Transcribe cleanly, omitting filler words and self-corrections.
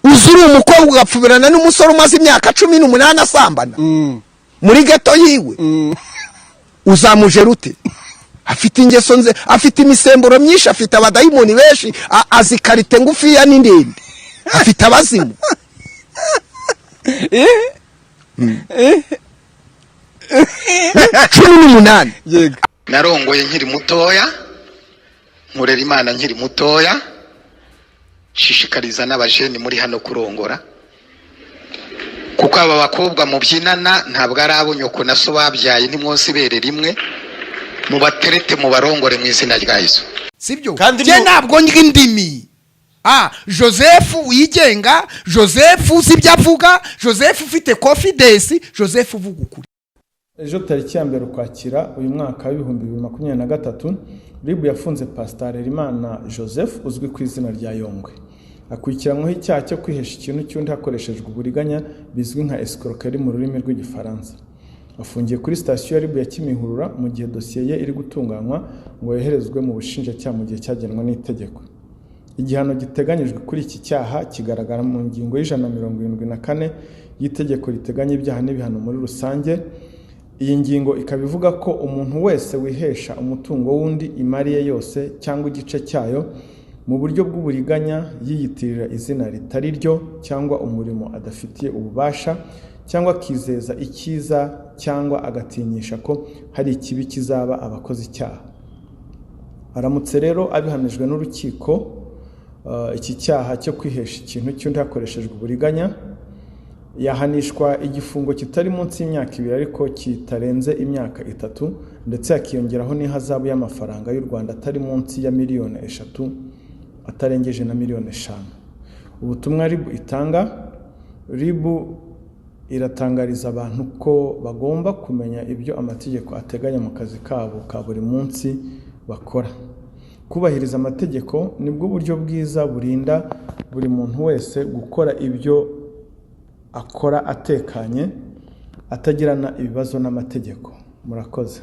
uzuri umukobwa ugapfubirana n'umusore umaze imyaka 18 asambana muri geto yiwe uzamuje rute? Afite ingeso nze, afite imisemburo myinshi, afite abadayimoni benshi, azikarite ngufiya n'indende, afite abazimu. Narongoye nkiri mutoya, nkurera Imana nkiri mutoya, shishikariza n'abajeni muri hano kurongora, kuko aba bakobwa mubyinana ntabwo ari abo nyoko na so babyaye, ntimwose ibere rimwe, mubaterete mubarongore mu izina rya Yesu. Sibyo je ntabwo ndimi Joseph wigenga, Joseph usibya avuga, Joseph ufite confidence, Joseph uvuga ukuri. Ejo tariki ya mbere Ukwakira uyu mwaka wa 2023 Ribu yafunze Pastor Elimana Joseph uzwi ku izina rya Yongwe, akurikiranyweho icyaha cyo kwihesha ikintu cy'undi hakoreshejwe uburiganya bizwi nka escroquerie mu rurimi rw'igifaransa. Afungiye kuri station ya Ribu ya Kimihurura mu gihe dosiye ye iri gutunganywa ngo yoherezwe mu bushinjacyaha mu gihe cyagenwe n'itegeko. Igihano giteganyijwe kuri iki cyaha kigaragara mu ngingo y'174 y'itegeko riteganya ibyaha n'ibihano muri rusange. Iyi ngingo ikaba ivuga ko umuntu wese wihesha umutungo wundi imari ye yose cyangwa igice cyayo mu buryo bw'uburiganya yiyitirira izina ritari ryo cyangwa umurimo adafitiye ububasha cyangwa akizeza icyiza cyangwa agatinyisha ko hari ikibi kizaba abakoze icyaha. Aramutse rero abihamijwe n'urukiko iki cyaha cyo kwihesha ikintu cy'undi hakoreshejwe uburiganya, yahanishwa igifungo kitari munsi y'imyaka 2 ariko kitarenze imyaka 3, ndetse yakiyongeraho n'ihazabu y'amafaranga y'u Rwanda atari munsi ya miliyoni 3 atarengeje na miliyoni 5. Ubutumwa Ribu itanga, Ribu iratangariza abantu ko bagomba kumenya ibyo amategeko ateganya mu kazi kabo ka buri munsi bakora. Kubahiriza amategeko nibwo buryo bwiza burinda buri muntu wese gukora ibyo akora atekanye, atagirana ibibazo n'amategeko. Murakoze.